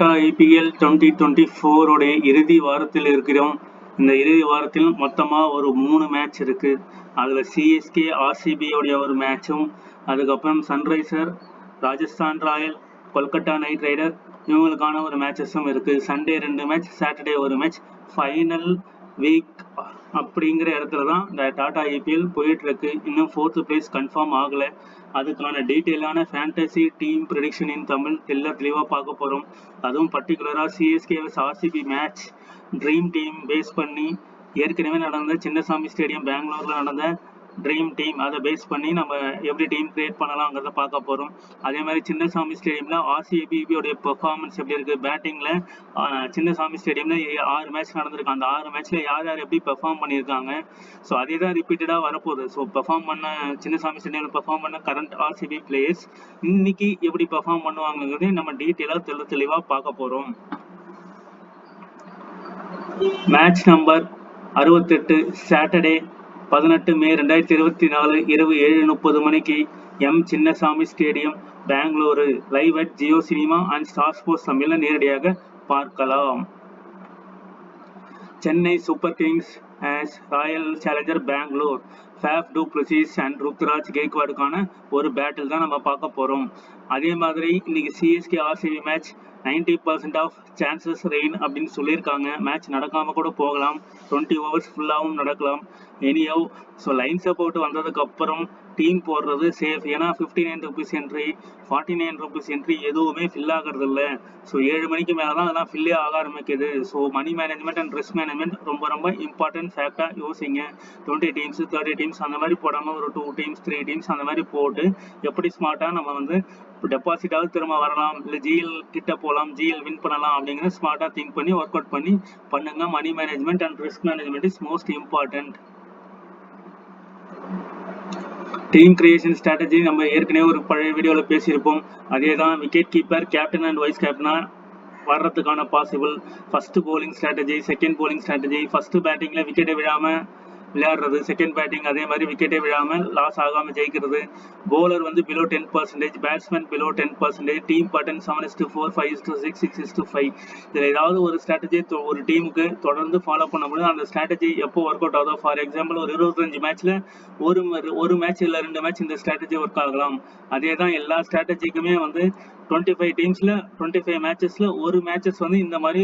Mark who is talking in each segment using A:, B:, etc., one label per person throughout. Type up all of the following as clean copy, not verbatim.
A: Tata IPL 2024 உடைய இறுதி வாரத்தில் இருக்கிறோம். இந்த இறுதி வாரத்தில் மொத்தமாக ஒரு 3 மேட்ச் இருக்கு. அதில் சிஎஸ்கே ஆர்சிபி உடைய ஒரு மேட்சும், அதுக்கப்புறம் sunriser, Rajasthan royal, Kolkata knight rider இவங்களுக்கான ஒரு மேட்சஸும் இருக்கு. சண்டே 2 மேட்ச், சாட்டர்டே ஒரு மேட்ச். ஃபைனல் வீக் அப்படிங்கிற இடத்துல தான் இந்த டாடா ஐபிஎல் போயிட்டு இருக்கு. இன்னும் 4th பிளேஸ் கன்ஃபார்ம் ஆகலை. அதுக்கான டீட்டெயிலான fantasy team prediction in Tamil தெளிவாக பார்க்க போகிறோம். அதுவும் பர்டிகுலராக CSK vs RCB match dream team base பண்ணி, ஏற்கனவே நடந்த சின்னசாமி ஸ்டேடியம் பெங்களூரில் நடந்த ட்ரீம் டீம் அதை பேஸ் பண்ணி நம்ம எப்படி டீம் கிரியேட் பண்ணலாங்கிறத பார்க்க போகிறோம். அதே மாதிரி சின்னசாமி ஸ்டேடியமில் ஆர்சிபியோடைய பெர்ஃபார்மன்ஸ் எப்படி இருக்குது, பேட்டிங்கில் சின்னசாமி ஸ்டேடியமில் 6 மேட்ச் நடந்திருக்கு. அந்த 6 மேட்ச்சில் யார் யார் எப்படி பெர்ஃபார்ம் பண்ணியிருக்காங்க, ஸோ அதே தான் ரிப்பீட்டடாக வரப்போகுது. ஸோ பெர்ஃபார்ம் பண்ண சின்னசாமி ஸ்டேடியமில் பெர்ஃபார்ம் பண்ண கரண்ட் ஆர்சிபி பிளேயர்ஸ் இன்னைக்கு எப்படி பெர்ஃபார்ம் பண்ணுவாங்கிறதையும் நம்ம டீட்டெயிலாக தெளிவாக பார்க்க போகிறோம். மேட்ச் நம்பர் 68 சாட்டர்டே 18 மே 2024 இரவு 7:30 மணிக்கு Chinnaswamy stadium Bengaluru live at Jio cinema and Star Sports தமிழ்ல நேரடியாக பார்க்கலாம். Chennai super Kings as Royal challenger Bangalore, Faf du Plessis and Ruturaj கெய்க்வாடுக்கான ஒரு பேட்டில் தான் நம்ம பார்க்க போகிறோம். அதே மாதிரி இன்னைக்கு CSK RCB match 90% of chances rain அப்படின்னு சொல்லியிருக்காங்க. மேட்ச் நடக்காமல் கூட போகலாம், 20 ஓவர்ஸ் ஃபுல்லாகவும் நடக்கலாம். எனியோ ஸோ லைன்ஸ் போட்டு வந்ததுக்கப்புறம் டீம் போடுறது சேஃப். ஏன்னா 59 rupees என்ட்ரி, 49 rupees என்ட்ரி எதுவுமே ஃபில் ஆகிறது இல்லை. ஸோ 7 மணிக்கு மேலே தான் அதெல்லாம் ஃபில்லே ஆக ஆரம்பிக்குது. So money management and risk management ரொம்ப இம்பார்ட்டன்ட் ஃபேக்டாக யோசிங்க. 20 டீம்ஸ் 30 டீம்ஸ் அந்த மாதிரி போடாமல் ஒரு 2 டீம்ஸ் 3 டீம்ஸ் அந்த மாதிரி போட்டு எப்படி ஸ்மார்ட்டாக நம்ம வந்து டெபாசிட்டாவது திரும்ப வரலாம், இல்லை ஜிஎல் கிட்ட போகலாம், ஜிஎல் வின் பண்ணலாம் அப்படிங்கிற ஸ்மார்ட்டாக திங்க் பண்ணி ஒர்க் அவுட் பண்ணி பண்ணுங்க. Money management and risk management is most important. Team creation strategy நம்ம ஏற்கனவே ஒரு பழைய வீடியோவில் பேசியிருப்போம். அதே தான் wicket keeper, captain and vice கேப்டனாக வர்றதுக்கான possible. First bowling strategy, second bowling strategy. First பேட்டிங்கில் விக்கெட்டை விழாமல் விளையாடுறது, செகண்ட் பேட்டிங் அதே மாதிரி விக்கெட்டே விழாமல் லாஸ் ஆகாமல் ஜெயிக்கிறது. போலர் வந்து below 10%, batsman below 10%, team pattern 7:4, 5:6, 6:5. இதில் ஏதாவது ஒரு ஸ்ட்ராட்டஜி ஒரு டீமுக்கு தொடர்ந்து ஃபாலோ பண்ணும்போது அந்த ஸ்ட்ராட்டஜி எப்போ ஒர்க் அவுட் ஆகுதோ, ஃபார் எக்ஸாம்பிள் ஒரு 25 மேட்ச்சில் ஒரு மேட்ச் இல்லை 2 மேட்ச் இந்த ஸ்ட்ராட்டஜி ஒர்க் ஆகலாம். அதே தான் எல்லா ஸ்ட்ராட்டஜிக்குமே வந்து 25 டீம்ஸில் 25 மேட்சஸில் ஒரு மேட்சஸ் வந்து இந்த மாதிரி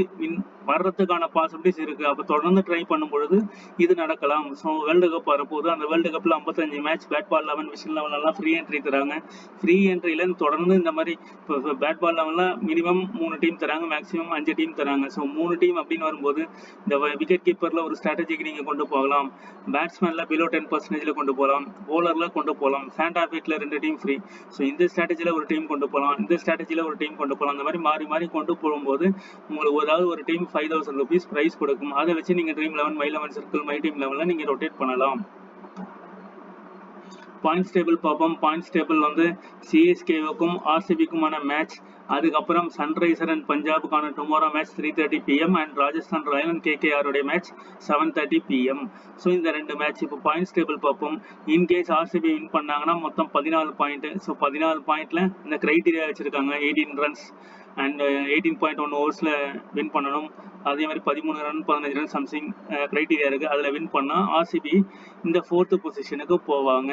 A: வர்றதுக்கான பாசிபிலிட்டிஸ் இருக்குது. அப்போ தொடர்ந்து ட்ரை பண்ணும் பொழுது இது நடக்கலாம். ஸோ வேர்ல்டு கப் வரப்போகுது. அந்த வேர்ல்டு கப்பில் 55 match bat ball 11 vision லெவலெல்லாம் free entry தராங்க. ஃப்ரீ என்ட்ரியில் தொடர்ந்து இந்த மாதிரி இப்போ பேட் பால் லெவலில் மினிமம் 3 டீம் தராங்க, மேக்ஸிமம் 5 டீம் தராங்க. ஸோ 3 டீம் அப்படின்னு வரும்போது இந்த விக்கெட் கீப்பரில் ஒரு ஸ்ட்ராட்டஜிக்கு நீங்கள் கொண்டு போகலாம், பேட்ஸ்மேனில் பிலோ 10%ல் கொண்டு போகலாம், போலரில் கொண்டு போகலாம், ஃபேண்டாபிக்கில் 2 டீம் ஃப்ரீ. ஸோ இந்த ஸ்ட்ராட்டஜியில் ஒரு டீம் கொண்டு போகலாம், இந்த ஸ்ட்ராட்டஜியில் ஒரு டீம் கொண்டு போகலாம். அந்த மாதிரி மாறி கொண்டு போகும்போது உங்களுக்கு ஏதாவது ஒரு டீம் 5000 rupees ப்ரைஸ் கொடுக்கும். அதை வச்சு நீங்கள் dream 11, my 11 circle, my team லெவலில் நீங்கள் ரொட்டேட் பண்ணலாம். பாயிண்ட்ஸ் டேபிள் பார்ப்போம். பாயிண்ட்ஸ் டேபிள் வந்து சிஎஸ்கேவுக்கும் ஆர்சிபிக்குமான மேட்ச், அதுக்கப்புறம் சன்ரைசர் அண்ட் பஞ்சாபுக்கான tomorrow match 3:30 PM and Rajasthan Royal and கேகேஆருடைய மேட்ச் 7:30 PM. ஸோ இந்த 2 மேட்ச். இப்போ பாயிண்ட்ஸ் டேபிள் பார்ப்போம். இன்கேஸ் ஆர்சிபி வின் பண்ணாங்கன்னா மொத்தம் 14 பாயிண்ட். ஸோ 14 பாயிண்ட்ல இந்த கிரைட்டீரியா வச்சிருக்காங்க. 18 ரன்ஸ் அண்ட் 18.1 ஓவர்ஸில் வின் பண்ணணும். அதே மாதிரி 13 ரன் 15 ரன் சம்திங் கிரைட்டீரியா இருக்குது. அதில் வின் பண்ணால் ஆர்சிபி இந்த 4th பொசிஷனுக்கு போவாங்க.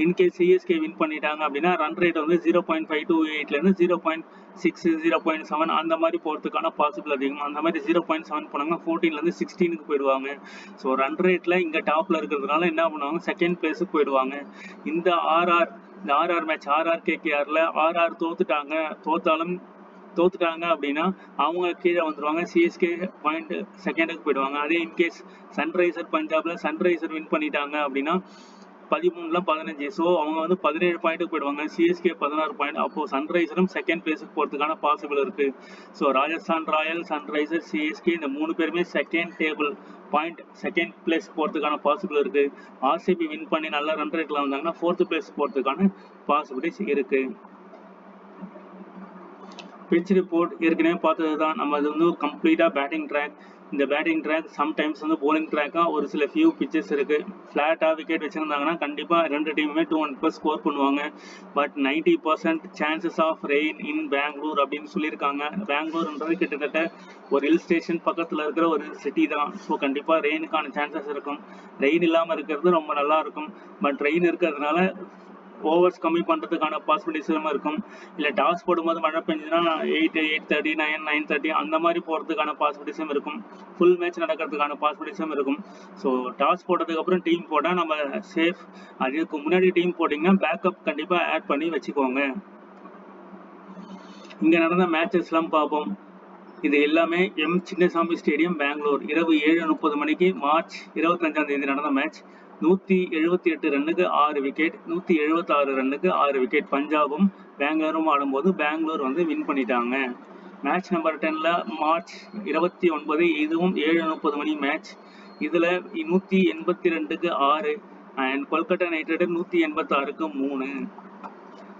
A: இன்கேஸ் சிஎஸ்கே வின் பண்ணிட்டாங்க அப்படின்னா ரன் ரேட் வந்து 0.528லேருந்து 0.6 0.7 அந்த மாதிரி போகிறதுக்கான பாசிபிள் அதிகம். அந்த மாதிரி 0.7 போனாங்கன்னா 14லேருந்து 16க்கு போயிடுவாங்க. ஸோ ரன் ரேட்டில் இங்கே டாப்பில் இருக்கிறதுனால என்ன பண்ணுவாங்க, செகண்ட் பிளேஸுக்கு போயிடுவாங்க. இந்த ஆர்ஆர் மேட்ச், ஆர்ஆர் கேகேஆரில் ஆர்ஆர் தோத்துட்டாங்க அப்படின்னா அவங்க கீழே வந்துடுவாங்க. சிஎஸ்கே பாயிண்ட் செகண்டுக்கு போயிடுவாங்க. அதே இன்கேஸ் சன்ரைசர் பஞ்சாப்ல சன்ரைசர் வின் பண்ணிட்டாங்க அப்படின்னா 13ல 15. ஸோ அவங்க வந்து 17 பாயிண்ட்டுக்கு போயிடுவாங்க. CSK 16 point. அப்போ சன்ரைசரும் செகண்ட் பிளேஸுக்கு போகிறதுக்கான பாசிபிள் இருக்கு. So Rajasthan Royal, Sunriser, CSK இந்த 3 பேருமே second table point second place போகிறதுக்கான பாசிபிள் இருக்கு. ஆர்சிபி வின் பண்ணி நல்ல ரன் ரேட்ல வந்தாங்கன்னா 4th பிளேஸ் போகிறதுக்கான பாசிபிலிட்டிஸ் இருக்கு. பிச் ரிப்போர்ட் ஏற்கனவே பார்த்தது தான். நம்ம அது வந்து கம்ப்ளீட்டாக பேட்டிங் ட்ராக் இந்த பேட்டிங் ட்ராக் சம்டைம்ஸ் வந்து bowling ட்ராக்காக ஒரு சில ஃபியூ பிச்சஸ் இருக்குது. ஃப்ளாட்டாக விக்கெட் வச்சுருந்தாங்கன்னா கண்டிப்பாக ரெண்டு டீமுமே 200+ ஸ்கோர் பண்ணுவாங்க. பட் 90% சான்சஸ் ஆஃப் ரெயின் இன் பெங்களூர் அப்படின்னு சொல்லியிருக்காங்க. பெங்களூர்ன்றது கிட்டத்தட்ட ஒரு ஹில் ஸ்டேஷன் பக்கத்தில் இருக்கிற ஒரு சிட்டி தான். ஸோ கண்டிப்பாக ரெயினுக்கான சான்சஸ் இருக்கும். ரெயின் இல்லாமல் இருக்கிறது ரொம்ப நல்லா இருக்கும். பட் ரெயின் இருக்கிறதுனால ஓவர்ஸ் கம்மி பண்ணுறதுக்கான பாசிபிலிட்டிஸும் இருக்கும். இல்லை டாஸ் போடும்போது மழை பெஞ்சதுன்னா 8, 8:30, 9, 9:30 அந்த மாதிரி போகிறதுக்கான பாசிபிலிட்டிஸும் இருக்கும். ஃபுல் மேட்ச் நடக்கிறதுக்கான பாசிபிலிட்டிஸும் இருக்கும். ஸோ டாஸ் போட்டதுக்கப்புறம் டீம் போட்டால் நம்ம சேஃப். அதுக்கு முன்னாடி டீம் போட்டிங்கன்னா பேக்கப் கண்டிப்பாக ஆட் பண்ணி வச்சுக்கோங்க. இங்கே நடந்த மேட்சஸ்லாம் பார்ப்போம். இது எல்லாமே எம் சின்னசாமி ஸ்டேடியம் பெங்களூர். இரவு 7:30 மணிக்கு மார்ச் 25 நடந்த மேட்ச். 178 ரன்னுக்கு 6 விக்கெட், 176 ரன்னுக்கு 6 விக்கெட். பஞ்சாபும் பெங்களூரும் ஆடும்போது பெங்களூர் வந்து வின் பண்ணிட்டாங்க. மேட்ச் நம்பர் 10ல மார்ச் 29, இதுவும் 7:30 மணி மேட்ச். இதில் 182க்கு 6 அண்ட் கொல்கத்தா நைட் ரைடர் 186க்கு 3.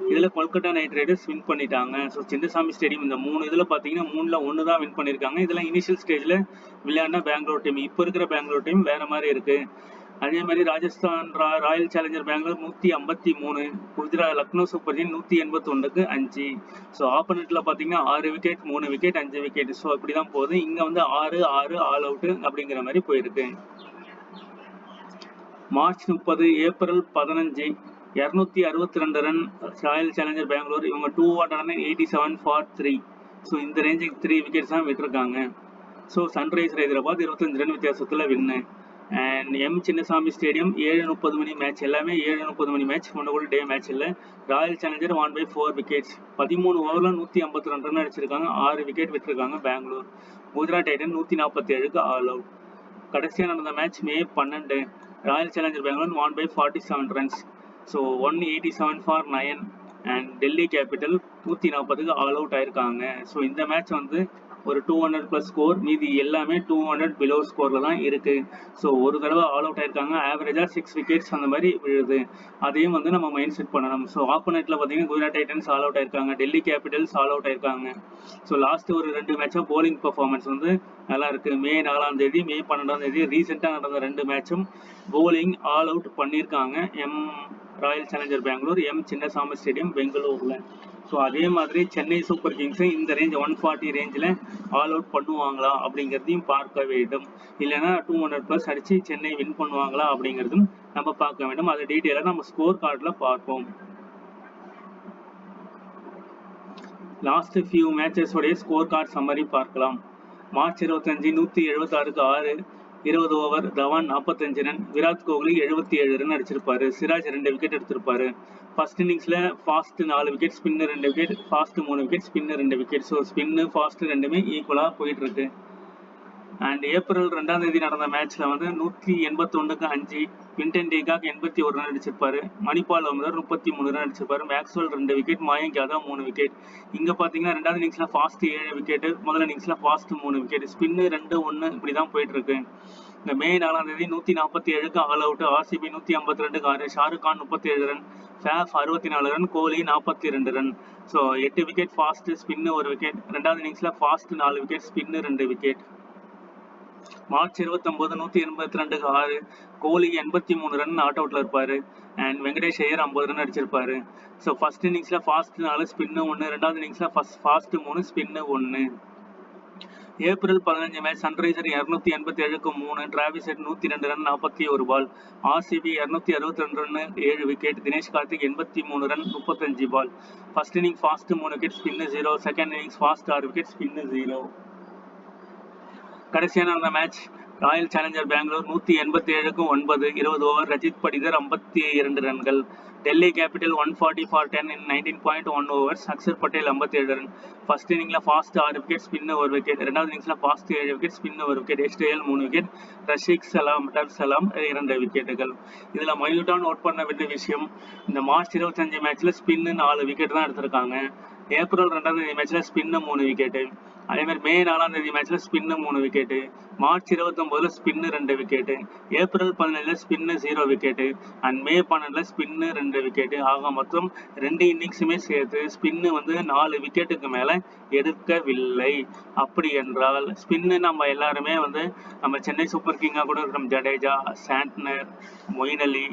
A: இதில் கொல்கத்தா நைட் ரைடர்ஸ் வின் பண்ணிட்டாங்க. ஸோ சின்னசாமி ஸ்டேடியம் இந்த 3 இதில் பார்த்தீங்கன்னா 3ல் 1 தான் வின் பண்ணியிருக்காங்க. இதில் இனிஷியல் ஸ்டேஜில் விளையாடின பெங்களூர் டீம். இப்போ இருக்கிற பெங்களூர் டீம் வேறு மாதிரி இருக்குது. அதே மாதிரி Rajasthan Royal challenger Bangalore 153, Gujarat Lucknow super giant 181க்கு 5. ஸோ ஆப்போனண்ட்டில் பார்த்தீங்கன்னா 6 விக்கெட், 3 விக்கெட், 5 விக்கெட். ஸோ அப்படி தான் போகுது. இங்கே வந்து 6 ஆல் அவுட்டு அப்படிங்கிற மாதிரி போயிருக்கு. March 30, April 15, 262 run royal challenger Bangalore. இவங்க 287 for 3. ஸோ இந்த ரேஞ்சுக்கு 3 விக்கெட்ஸ் தான் விட்டுருக்காங்க. ஸோ சன்ரைசர் ஹைதராபாத் 25 ரன் வித்தியாசத்தில் win. And M Chinnaswamy stadium 7:30 மணி மேட்ச். எல்லாமே 7:30 மணி மேட்ச். ஒன்று கூட டே மேட்ச் இல்லை. Royal Challenger 1/4 wickets. 13 ஓவரில் 152 ரன் அடிச்சிருக்காங்க. 6 விக்கெட் விட்டுருக்காங்க பெங்களூர். குஜராத் டைட்டன் 147க்கு ஆல் அவுட். கடைசியாக நடந்த match May 12, Royal challenger Bangalore 1/47 runs. So 187 for 9 and Delhi Capital 140க்கு ஆல் அவுட் ஆயிருக்காங்க. ஸோ இந்த மேட்ச் வந்து ஒரு 200+ ஸ்கோர். மீதி எல்லாமே 200 பிலோ ஸ்கோரில் தான் இருக்குது. ஸோ ஒரு தடவை ஆல் அவுட் ஆயிருக்காங்க. ஆவரேஜாக 6 விக்கெட்ஸ் அந்த மாதிரி விழுது. அதையும் வந்து நம்ம மைண்ட் செட் பண்ணணும். ஸோ ஆப்போனெட்டில் பார்த்தீங்கன்னா குஜராத் டைட்டன்ஸ் ஆல் அவுட் ஆயிருக்காங்க, டெல்லி கேபிட்டல்ஸ் ஆல் அவுட் ஆயிருக்காங்க. ஸோ லாஸ்ட்டு ஒரு 2 மேட்சாக போலிங் பர்ஃபார்மன்ஸ் வந்து நல்லா இருக்குது. மே 4ஆம் தேதி, மே 12ஆம் தேதி ரீசெண்டாக நடந்த 2 மேட்சும் போலிங் ஆல் அவுட் பண்ணியிருக்காங்க எம் royal challenger Bangalore, M Chinnaswamy stadium பெங்களூரில். ஸோ அதே மாதிரி சென்னை சூப்பர் கிங்ஸை இந்த ரேஞ்ச் 140 ரேஞ்சில் ஆல் அவுட் பண்ணுவாங்களா அப்படிங்கிறதையும் பார்க்க வேண்டும். இல்லைனா 200+ அடித்து சென்னை வின் பண்ணுவாங்களா அப்படிங்கிறதும் நம்ம பார்க்க வேண்டும். அது டீட்டெயிலாக நம்ம ஸ்கோர் கார்டில் பார்ப்போம். லாஸ்ட் ஃபியூ மேட்சஸோடைய ஸ்கோர் கார்டு சம்மரி பார்க்கலாம். மார்ச் 25, 176க்கு 6, 20 over, Dhawan 45 run, Virat Kohli 77 run அடிச்சிருப்பாரு. சிராஜ் 2 விக்கெட் எடுத்திருப்பாரு. ஃபர்ஸ்ட் இன்னிங்ஸில் fast 4 wicket, spin 2 wicket, fast 3 wicket, spin 2 wicket. So spin fast ரெண்டுமே ஈக்குவலாக போயிட்டு இருக்கு. அண்ட் ஏப்ரல் 2ஆம் தேதி நடந்த மேட்ச்சில் வந்து 181க்கு 5, குவிண்டன் டிகாக் 81 ரன் அடிச்சிருப்பாரு. மணிபால் அமர் 33 ரன் அடிச்சிருப்பாரு. Maxwell 2 wicket, Mayank Yadav 3 wicket. இங்கே பார்த்தீங்கன்னா 2வது இன்னிங்ஸில் ஃபாஸ்ட் 7 விக்கெட், முதல் இன்னிங்ஸில் ஃபாஸ்ட் 3 விக்கெட், ஸ்பின்னு 2-1 இப்படி தான் போயிட்டு இருக்கு. இந்த மே 4ஆம் தேதி 147க்கு ஆல் அவுட், ஆர்சிபி 152க்கு 6, Shahrukh Khan 37 run, Faf 64 run, Kohli 42 run. So 8 wicket fast, spin 1 wicket. 2வது இன்னிங்ஸில் fast 4 wicket, spin 2 wicket. March 29, 182க்கு 6, கோலி 83 ரன் நாட் அவுட்ல இருப்பாரு. அண்ட் வெங்கடேஷ் ஐயர் 50 ரன் அடிச்சிருப்பாரு. ஸோ ஃபர்ஸ்ட் இன்னிங்ஸில் ஃபாஸ்ட் 4, ஸ்பின்னு 1, 2வது இன்னிங்ஸில் fast 3, spin 1. April 15 match Sunriser 287க்கு 3, Travis Head 102 run 41 ball, RCB 262 run 7 wicket, Dinesh Karthik 83 run 35 ball. First inning fast 3 wicket, spin 0. Second innings fast 6 wicket, spin 0. கடைசியாக நடந்த match Royal challenger Bangalore 187க்கு 9, 20 over, Rajat Patidar 52 ரன்கள். Delhi Capital 140 for 10 in 19.1 overs, Axar Patel 57 run. First இன்னிங்ல fast 6 wicket, spin 1 wicket. 2வது இன்னிங்ஸ்ல fast 7 wicket, spin 1 wicket, எஸ்டேஎல் 3 wicket, Rasikh சலாம் 2 விக்கெட்டுகள். இதில் மைல்யூட்டாக நோட் பண்ண வேண்டிய விஷயம், இந்த மார்ச் 25 மேட்ச்ல ஸ்பின்னு 4 விக்கெட் தான் எடுத்திருக்காங்க. ஏப்ரல் 2ஆம் தேதி மேட்ச்ல ஸ்பின்னு 3 விக்கெட்டு. அதே மாதிரி மே 4ஆம் தேதி மேட்ச்ல ஸ்பின்னு 3 விக்கெட்டு. மார்ச் 29ல ஸ்பின்னு 2 விக்கெட்டு. ஏப்ரல் 17ல ஸ்பின்னு 0 விக்கெட்டு. அண்ட் மே 12ல ஸ்பின்னு 2 விக்கெட்டு. ஆக மொத்தம் 2 இன்னிங்ஸுமே சேர்த்து ஸ்பின்னு வந்து 4 விக்கெட்டுக்கு மேல எடுக்கவில்லை. அப்படி என்றால் ஸ்பின்னு நம்ம எல்லாருமே வந்து நம்ம சென்னை சூப்பர் கிங்கா கூட இருக்கிற ஜடேஜா, சாண்ட்னர், மொயின் அலி,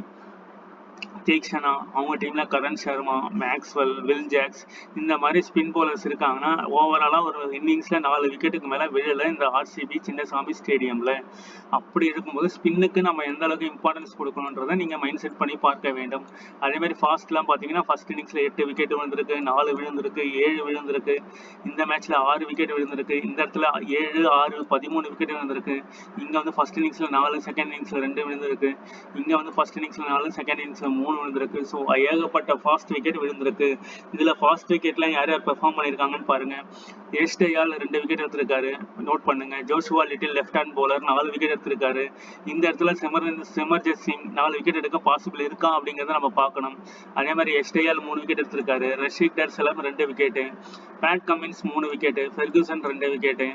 A: தீக்ஷனா, அவங்க டீம்ல Karan Sharma, Maxwell, Will Jacks இந்த மாதிரி ஸ்பின் பவுலர்ஸ் இருக்காங்கன்னா ஓவராலா ஒரு இன்னிங்ஸ்ல 4 விக்கெட்டுக்கு மேல விழல இந்த ஆர்சிபி சின்னசாமி ஸ்டேடியம்ல. அப்படி இருக்கும்போது ஸ்பின்னுக்கு நம்ம எந்த அளவுக்கு இம்பார்ட்டன்ஸ் கொடுக்கணுன்றதை நீங்க மைண்ட் செட் பண்ணி பார்க்க வேண்டும். அதே மாதிரி ஃபாஸ்ட்லாம் பாத்தீங்கன்னா ஃபர்ஸ்ட் இன்னிங்ஸ்ல 8 விக்கெட் விழுந்திருக்கு, 4 விழுந்திருக்கு, 7 விழுந்திருக்கு. இந்த மேட்ச்ல 6 விக்கெட் விழுந்திருக்கு. இந்த இடத்துல 7, 6, 13 விக்கெட் விழுந்திருக்கு. இங்க வந்து ஃபர்ஸ்ட் இன்னிங்ஸ்ல 4, செகண்ட் இன்னிங்ஸ்ல 2 விழுந்திருக்கு. இங்க வந்து ஃபர்ஸ்ட் இன்னிங்ஸ்ல 4, செகண்ட் இன்னிங்ஸ்ல 3 விழுந்திருக்கு. ஸோ ஏகப்பட்ட ஃபாஸ்ட் விக்கெட் விழுந்திருக்கு. இதுல ஃபாஸ்ட் விக்கெட்லாம் யார் யார் பெர்ஃபார்ம் பண்ணியிருக்காங்கன்னு பாருங்க. ஏஸ்டேயால் 2 விக்கெட் எடுத்திருக்காரு, நோட் பண்ணுங்க. Joshua little left hand bowler 4 wicket எடுத்திருக்காரு. இந்த இடத்துல சிமர்ஜித் சிங் 4 விக்கெட் எடுக்க பாசிபிள் இருக்கா அப்படிங்கிறத நம்ம பார்க்கணும். அதே மாதிரி ஏஸ்டேயால் 3 விக்கெட் எடுத்திருக்காரு. ரஷீத் தர்சலம் 2 wicket. Pat Cummins 3 wicket. Ferguson 2 wicket.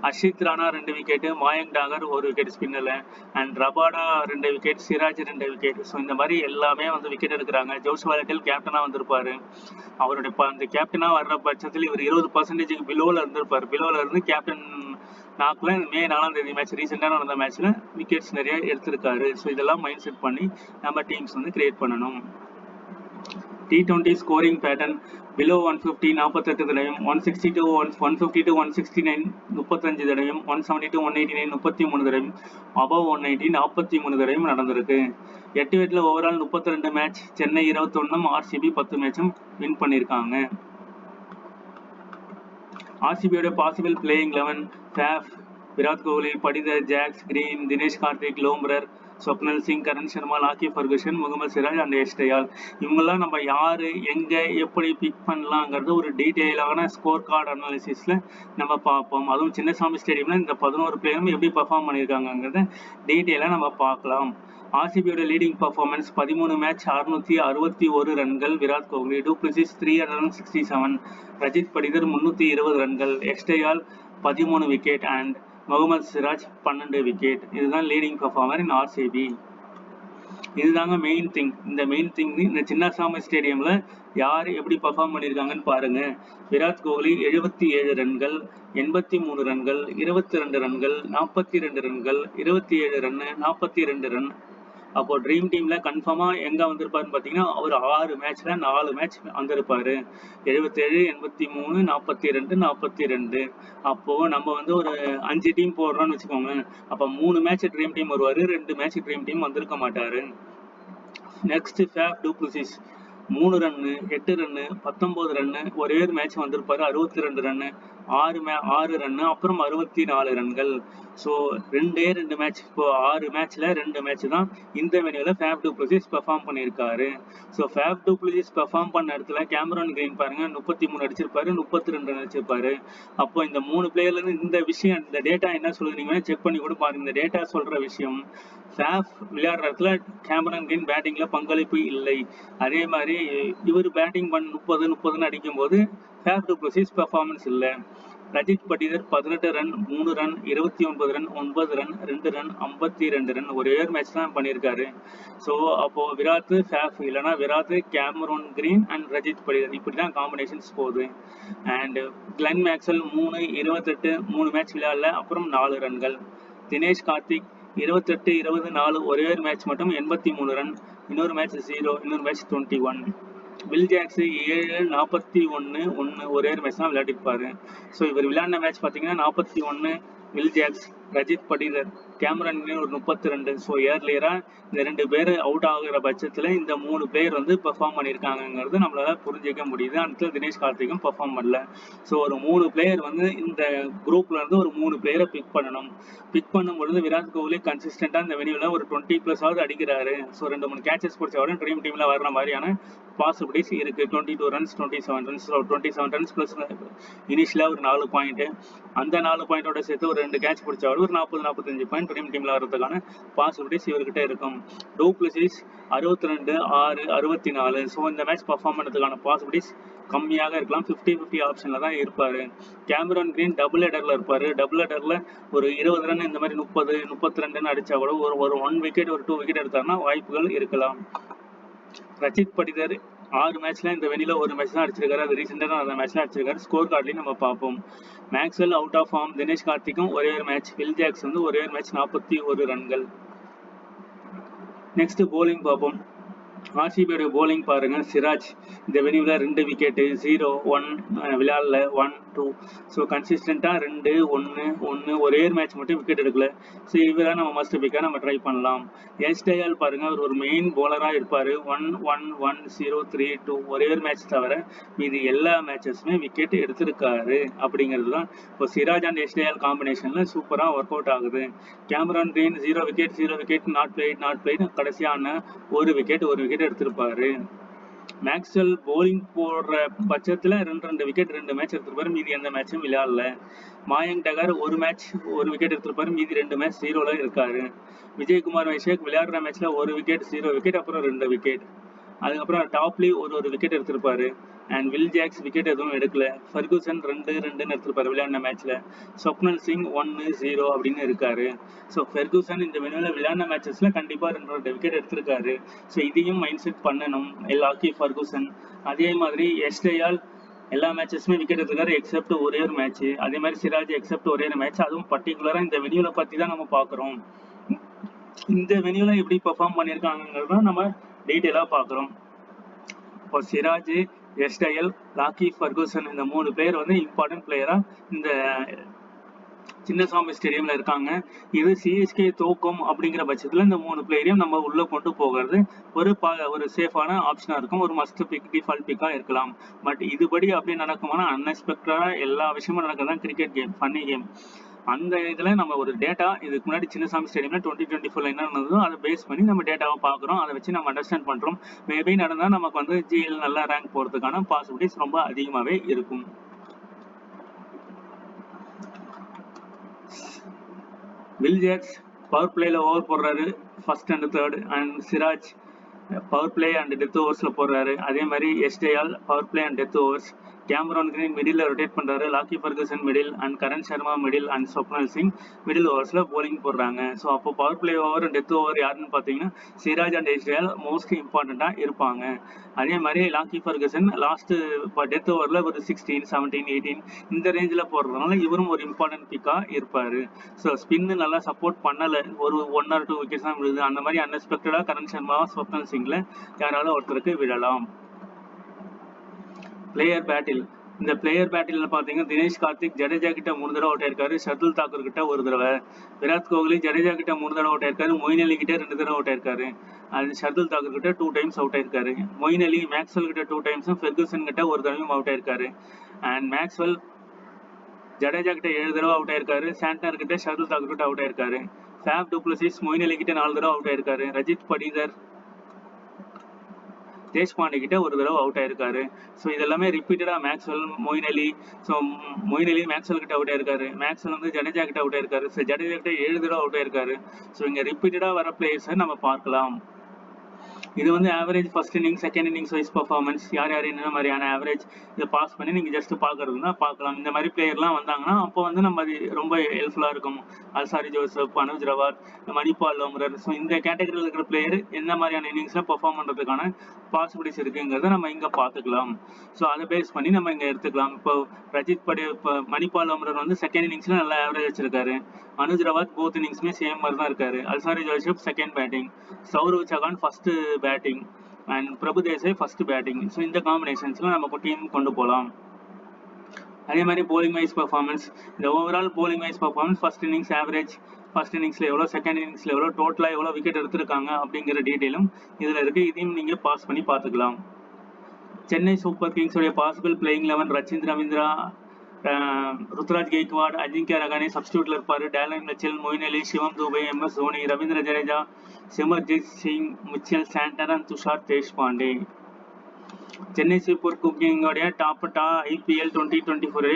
A: அஷித் ராணா 2 விக்கெட்டு. மாயங்க் டாகர் 1 விக்கெட் ஸ்பின்னில். And Rabada 2 wicket. Siraj 2 wicket. So இந்த மாதிரி எல்லாமே வந்து விக்கெட் எடுக்கிறாங்க. ஜோஷுவா லிட்டில் கேப்டனா வந்திருப்பாரு. அவருடைய அந்த கேப்டனா வர்ற பட்சத்தில் இவர் 20% பிலோல இருந்திருப்பாரு. பிலோல இருந்து கேப்டன் நாக்குல மே 4ஆம் தேதி மேட்ச் ரீசெண்டாக நடந்த மேட்ச்ல விக்கெட்ஸ் நிறைய எடுத்திருக்காரு. ஸோ இதெல்லாம் மைண்ட் செட் பண்ணி நம்ம டீம்ஸ் வந்து கிரியேட் பண்ணணும். T20 ஸ்கோரிங் பேட்டர்ன் பிலோ 150 48 தடவையும், 160 to 150 to 169 35 தடவையும், 170 to 189 33 தடவையும், above 190 43 தடவையும் நடந்திருக்கு. 8 விக்கெட்ல ஓவரால் 32 மேட்ச், சென்னை 21, ஆர்சிபி 10 மேட்சும் வின் பண்ணியிருக்காங்க. ஆர்சிபியோட possible playing 11 Faf, Virat Kohli, Patidar, Jacks, Green, Dinesh Karthik, Lomror, Swapnil Singh, Karn Sharma, Lockie Ferguson, Mohammed Siraj and ஏஸ்டேயால். இவங்கெல்லாம் நம்ம யாரு எங்க எப்படி பிக் பண்ணலாங்கிறது ஒரு டீட்டெயிலான ஸ்கோர் கார்டு அனாலிசிஸ்ல நம்ம பார்ப்போம். அதுவும் சின்னசாமி ஸ்டேடியம்ல இந்த 11 பிளேயரும் எப்படி பெர்ஃபார்ம் பண்ணியிருக்காங்கிறத டீட்டெயிலா நம்ம பார்க்கலாம். ஆர்சிபியோட லீடிங் பர்ஃபார்மன்ஸ் 13 மேட்ச் 661 ரன்கள் விராட் கோலி, டூப்ளிசிஸ் 367, ரஜித் படிதர் 320 ரன்கள், எஸ்டேயால் 13 wicket and Mohammed Siraj 12 wicket. இதுதான் லீடிங் பர்ஃபார்மர் இன் ஆர்சிபி. இதுதாங்க மெயின் திங். இந்த மெயின் திங் இந்த சின்னசாமி ஸ்டேடியம்ல யார் எப்படி பர்ஃபார்ம் பண்ணியிருக்காங்கன்னு பாருங்க. விராட் கோலி 77 ரன்கள், 83 ரன்கள், 22 ரன்கள், 42 ரன்கள், 27 ரன், 42 ரன். அப்போ ட்ரீம் டீம்ல கன்ஃபார்மா எங்க வந்திருப்பாருன்னு பாத்தீங்கன்னா அவர் 6 மேட்ச்ல 4 மேட்ச் வந்திருப்பாரு. 77, 83, 42, 42. அப்போ நம்ம வந்து ஒரு 5 டீம் போடுறோம்னு வச்சுக்கோங்க. அப்ப 3 மேட்ச் ட்ரீம் டீம் வருவாரு, 2 மேட்ச் ட்ரீம் டீம் வந்திருக்க மாட்டாரு. Next Faf du Plessis 3 run, 8 run, 19 run, ஒரே ஒரு மேட்ச் வந்திருப்பாரு 62 ரன்னு, 6 ரன்னு, அப்புறம் 64 ரன்கள். ஸோ 2 மேட்ச், இப்போ 6 மேட்ச்ல 2 மேட்ச் தான் இந்த வெனியூல ஃபேஃப் டூப்ளிசிஸ் பெர்ஃபார்ம் பண்ணியிருக்காரு. ஸோ ஃபேஃப் டூப்ளிசிஸ் பெர்ஃபார்ம் பண்ண இடத்துல கேமரான் கிரீன் பாருங்க 33 அடிச்சிருப்பாரு, 32 ரன் அடிச்சிருப்பாரு. அப்போ இந்த 3 பிளேயர்ல இருந்து இந்த விஷயம், இந்த டேட்டா என்ன சொல்லுது நீங்க செக் பண்ணி கூட பாருங்க. இந்த டேட்டா சொல்ற விஷயம் ஃபேஃப் விளையாடுற இடத்துல கேமரான் கிரீன் பேட்டிங்ல பங்களிப்பு இல்லை. அதே மாதிரி இவர் பேட்டிங் 30 அடிக்கும் போது ஃபேஃப் டூப்ளிசிஸ் பெர்ஃபார்மன்ஸ் இல்லை. Rajith Patidar 18 run, 3 run, 29 run, 9 run, 2 run, 52 run, ஒரே ஒரு மேட்ச் தான் பண்ணியிருக்காரு. ஸோ அப்போ விராட் ஃபேஃப் இல்லைனா விராட் கேமரான் கிரீன் அண்ட் ரஜித் படிதர் இப்படி தான் காம்பினேஷன்ஸ் போகுது. அண்ட் கிளென் மேக்ஸ்வெல் 3, 28, 3 மேட்ச் விளையாடல, அப்புறம் 4 ரன்கள். தினேஷ் கார்த்திக் 28, 20, 4 ஒரே ஒரு மேட்ச் மட்டும் 83 ரன், இன்னொரு மேட்ச் 0, இன்னொரு மேட்ச் 21. வில் ஜாக்ஸ் 7, 41, 1 ஒரே ஒரு மேட்ச் தான் விளையாடிருப்பாரு. ஸோ இவர் விளையாடின மேட்ச் பார்த்தீங்கன்னா 41 Will Jacks, Rajat Patidar, Cameron Green ஒரு 32. ஸோ ஏர்லியரா இந்த 2 பேர் அவுட் ஆகுற பட்சத்தில் இந்த 3 பிளேயர் வந்து பெர்ஃபார்ம் பண்ணியிருக்காங்கிறது நம்மளால புரிஞ்சிக்க முடியுது. அடுத்து தினேஷ் கார்த்திக்கும் பெர்ஃபார்ம் பண்ணல. ஸோ ஒரு 3 பிளேயர் வந்து இந்த குரூப்ல இருந்து ஒரு 3 பிளேயரை பிக் பண்ணணும். பிக் பண்ணும் பொழுது விராட் கோலி கன்சிஸ்டண்டா இந்த வெனியூல ஒரு 20+ அடிக்கிறாரு. ஸோ 2-3 கேச்சஸ் பிடிச்சவரை ட்ரீம் டீம்ல வர்ற மாதிரியான பாசிபிலிட்டிஸ் இருக்கு. 22 ரன்ஸ், 27 ரன்ஸ், 27 ரன்ஸ் பிளஸ் இனிஷியலா ஒரு 4 பாயிண்ட், அந்த 4 பாயிண்டோட சேர்த்து ஒரு 2 கேட்ச் பிடிச்சவர் ஒரு 40-45 பாயிண்ட் ட்ரீம் டீம்ல வர்றதுக்கான பாசிபிலிட்டிஸ் இவர்கிட்ட இருக்கும். டூப்ளிசிஸ் 62, 6, 64. ஸோ இந்த மேட்ச் பர்ஃபார்ம் பண்ணதுக்கான பாசிபிலிட்டிஸ் கம்மியாக இருக்கலாம். 50-50 ஆப்ஷன்ல தான் இருப்பாரு. கேமரான் கிரீன் டபுள் ஹெடர்ல இருப்பாரு. டபுள் ஹெடர்ல ஒரு 20 ரன் இந்த மாதிரி 30 32 அடிச்சா கூட ஒரு 1 விக்கெட் ஒரு 2 விக்கெட் எடுத்தாருன்னா வாய்ப்புகள் இருக்கலாம். ரச்சித் படிதர் 6 மேட்ச்ல இந்த வெனில ஒரு மேட்ச் தான் அடிச்சிருக்காரு. அது ரீசெண்டா தான் அந்த மேட்ச்ல அடிச்சிருக்காரு. ஸ்கோர் கார்ட்லயும் நம்ம பார்ப்போம். Maxwell out of form. Dinesh கார்த்திக்கும் ஒரே ஒரு மேட்ச். வில் ஜாக்ஸ் வந்து ஒரே ஒரு மேட்ச் 41 ரன்கள். நெக்ஸ்ட் போலிங் பார்ப்போம். ஆர்சிபியோட போலிங் பாருங்க. சிராஜ் இந்த வெனியூல 2 விக்கெட் 0-1 விளையாடல 1-2. ஸோ கன்சிஸ்டண்டா 2-1-1 ஒரே மேட்ச் மட்டும் விக்கெட் எடுக்கல. ஸோ இவதான் நம்ம மஸ்ட் பிக்கா நம்ம ட்ரை பண்ணலாம். எஸ் டயால் பாருங்க, அவர் ஒரு மெயின் போலரா இருப்பாரு. 1-1-1-0-3-2 ஒரே ஒரு மேட்ச் தவிர மீதி எல்லா மேட்சஸுமே விக்கெட் எடுத்திருக்காரு. அப்படிங்கிறது தான் இப்போ சிராஜ் அண்ட் எஸ் டயால் காம்பினேஷன்ல சூப்பரா ஒர்க் அவுட் ஆகுது. Cameron Green 0 wicket not played கடைசியான ஒரு விக்கெட் எடுத்திருப்பாரு. மேக்ஸ்வெல் போலிங் போடுற பட்சத்துல 2 விக்கெட் 2 மேட்ச் எடுத்திருப்பாரு. மீதி எந்த மேட்சும் விளையாடல. மாயங்க் டகர் ஒரு மேட்ச் ஒரு விக்கெட் எடுத்திருப்பாரு. மீதி 2 மேட்ச் 0ல இருக்காரு. விஜயகுமார் வைஷாக் விளையாடுற மேட்ச்ல 1 விக்கெட் 0 விக்கெட் அப்புறம் 2 விக்கெட். அதுக்கப்புறம் டாப்லி ஒரு விக்கெட் எடுத்திருப்பாரு. அண்ட் வில் ஜாக்ஸ் விக்கெட் எதுவும் எடுக்கல. ஃபர்கூசன் 2 எடுத்திருப்பாரு விளையாடின மேட்ச்ல. ஸ்வப்னல் சிங் 1-0 அப்படின்னு இருக்காரு. ஸோ ஃபெர்கூசன் இந்த வெனியூல விளையாடின மேட்சஸ்ல கண்டிப்பா 2 விக்கெட் எடுத்திருக்காரு. ஸோ இதையும் மைண்ட் செட் பண்ணணும் லாக்கி ஃபர்கூசன். அதே மாதிரி எஸ் டயால் எல்லா மேட்சஸுமே விக்கெட் எடுத்திருக்காரு எக்ஸப்ட் ஒரே ஒரு மேட்ச். அதே மாதிரி சிராஜ் எக்ஸப்ட் ஒரே ஒரு மேட்ச். அதுவும் பர்டிகுலரா இந்த வெனியூல பத்தி தான் நம்ம பாக்குறோம். இந்த வெனியூல எப்படி பெர்ஃபார்ம் பண்ணியிருக்காங்கிறத நம்ம டீட்டெயிலா பாக்குறோம். இப்போ சிராஜ், எஸ் டயல், லாக்கி ஃபர்கூசன் இந்த 3 பேர் வந்து இம்பார்ட்டன்ட் பிளேயரா இந்த சின்னசாமி ஸ்டேடியம்ல இருக்காங்க. இது சிஎஸ்கே தோக்கும் அப்படிங்கிற பட்சத்துல இந்த 3 பிளேயரையும் நம்ம உள்ள கொண்டு போகிறது ஒரு சேஃபான ஆப்ஷனா இருக்கும். ஒரு மஸ்ட் பிக் டிஃபால்ட் பிக்கா இருக்கலாம். பட் இதுபடி அப்படி நடக்குமானா அன்எக்ஸ்பெக்டடா எல்லா விஷயமும் நடக்கதான் கிரிக்கெட் கேம், ஃபன்னி கேம். அந்த இதுல நம்ம ஒரு டேட்டா இதுக்கு முன்னாடி சின்னசாமி ஸ்டேடியம்ல 2024 என்ன நடந்ததோ அதை பேஸ் பண்ணி நம்ம டேட்டாவை பாக்குறோம். அதை வச்சு நம்ம அண்டர்ஸ்டாண்ட் பண்றோம். மேபி நடந்தா நமக்கு வந்து ஜிஎல் நல்லா ரேங்க் போறதுக்கான பாசிபிலிட்டிஸ் ரொம்ப அதிகமாவே இருக்கும். வில் ஜாக்ஸ் பவர் பிளேல ஓவர் போடுறாரு first and third. And Siraj power play and death ஓவர்ஸ்ல போடுறாரு. அதே மாதிரி எஸ் Dayal power play and death overs. Cameron Green middle rotate பண்றாரு. Lockie Ferguson middle and Karn Sharma middle and Swapnil Singh middle ஓவர்ஸ்ல போலிங் போடுறாங்க. ஸோ அப்போ பவர் பிளே ஓவர் டெத் ஓவர் யாருன்னு பாத்தீங்கன்னா சிராஜ் அண்ட் எஸ் டயால் மோஸ்ட் இம்பார்ட்டண்டா இருப்பாங்க. அதே மாதிரி லாக்கி ஃபர்கூசன் லாஸ்ட் டெத் ஓவர்ல ஒரு 16 17 18 இந்த ரேஞ்சில் போடுறதுனால இவரும் ஒரு இம்பார்ட்டன்ட் பிக்கா இருப்பாரு. ஸோ ஸ்பின்னு நல்லா சப்போர்ட் பண்ணல, ஒரு 1 or 2 விக்கெட்ஸ் தான் விழுது. அந்த மாதிரி அன்எக்ஸ்பெக்டடா கரண் சர்மா ஸ்வப்னல் சிங்ல யாராலும் ஒருத்தருக்கு விழலாம். Player battle. இந்த பிளேயர் பேட்டில் பாத்தீங்கன்னா தினேஷ் கார்த்திக் ஜடேஜா கிட்ட 3 தடவை அவுட் ஆயிருக்காரு. ஷர்துல் தாக்கூர் கிட்ட 1 தடவை. விராட் கோஹ்லி ஜடேஜா கிட்ட 3 தடவை அவுட் ஆயிருக்காரு. மொயின் அலி கிட்ட 2 தடவை அவுட் ஆயிருக்காரு. அது ஷர்துல் தாக்கூர் கிட்ட 2 டைம்ஸ் அவுட் ஆயிருக்காரு. மொயின் அலி மேக்ஸ்வெல் கிட்ட 2 டைம்ஸும் ஃபெர்கூசன் கிட்ட 1 தடவையும் அவுட் ஆயிருக்காரு. அண்ட் மேக்ஸ்வெல் ஜடேஜா கிட்ட 7 தடவை அவுட் ஆயிருக்காரு. சாண்டனர் கிட்ட ஷர்துல் தாக்கூர் கிட்ட அவுட் ஆயிருக்காரு. ஃபேப் டுப்ளசிஸ் மொயின் அலி கிட்ட 4 தடவை அவுட் ஆயிருக்காரு. ரஜித் படிதர் தேஷ்பாண்டே கிட்ட 1 தடவை அவுட் ஆயிருக்காரு. ஸோ இதெல்லாமே ரிப்பீட்டடா மேக்ஸ்வெல் மொயின் அலி. ஸோ மொயின் அலி மேக்ஸ்வெல் கிட்ட அவுட் ஆயிருக்காரு. மேக்ஸ்வெல் வந்து ஜடேஜா கிட்ட அவுட் ஆயிருக்காரு. ஸோ ஜடேஜா கிட்ட 7 தடவை அவுட் ஆயிருக்காரு. ஸோ இங்க ரிப்பீட்டடா வர பிளேயர்ஸை நம்ம பார்க்கலாம். இது வந்து average first inning second innings wise performance. யார் என்ன மாதிரியான ஆவரேஜ் இதை பாஸ் பண்ணி நீங்க ஜஸ்ட் பாக்குறதுனா பார்க்கலாம். இந்த மாதிரி பிளேயர்லாம் வந்தாங்கன்னா அப்போ வந்து நம்ம அது ரொம்ப ஹெல்ப்ஃபுல்லா இருக்கும். Alzarri Joseph, Anuj Rawat, Manipal Lomror. So இந்த கேட்டகரியில் இருக்கிற பிளேயர் எந்த மாதிரியான இன்னிங்ஸ்ல பெர்ஃபார்ம் பண்றதுக்கான பாசிபிலிட்டிஸ் இருக்குங்கிறத நம்ம இங்க பாத்துக்கலாம். ஸோ அதை பேஸ் பண்ணி நம்ம இங்க எடுத்துக்கலாம். இப்போ ரஜித் மணிபால் லோம்ரர் வந்து செகண்ட் இன்னிங்ஸ்ல நல்லா ஆவரேஜ் வச்சிருக்காரு. அனுஜ் ரவாத் போத் இன்னிங்ஸ்மே சேம் மாதிரி தான் இருக்காரு. Alzarri Joseph second batting, Sourav Chauhan first batting and Prabhu Desai first batting. So இந்த காம்பினேஷன்ஸ்ல நம்ம டீம் கொண்டு போகலாம். அதே மாதிரி போலிங் வைஸ் பர்ஃபார்மன்ஸ், இந்த overall bowling wise performance first innings average, first இன்னிங்ஸ்ல எவ்வளோ, செகண்ட் இன்னிங்ஸ்ல எவ்வளோ, டோட்டலா எவ்வளோ விக்கெட் எடுத்திருக்காங்க அப்படிங்கிற டீட்டெயிலும் இதுல இருக்கு. இதையும் நீங்க பாஸ் பண்ணி பார்த்துக்கலாம். சென்னை சூப்பர் கிங்ஸோடைய பாசிபிள் பிளேயிங் 11 ரச்சின் ரவீந்திரா, ருத்ராஜ் கெய்க்வாட், அஜிங்கியா ரகானே சப்ஸ்டியூட்ல இருப்பாரு. Daryl Mitchell, Moeen Ali, Shivam Dube, MS Dhoni, Ravindra Jadeja, Simarjeet Singh, Mitchell Santner and Tushar Deshpande. Chennai super கிங்ஸோடைய டாப் IPL 2024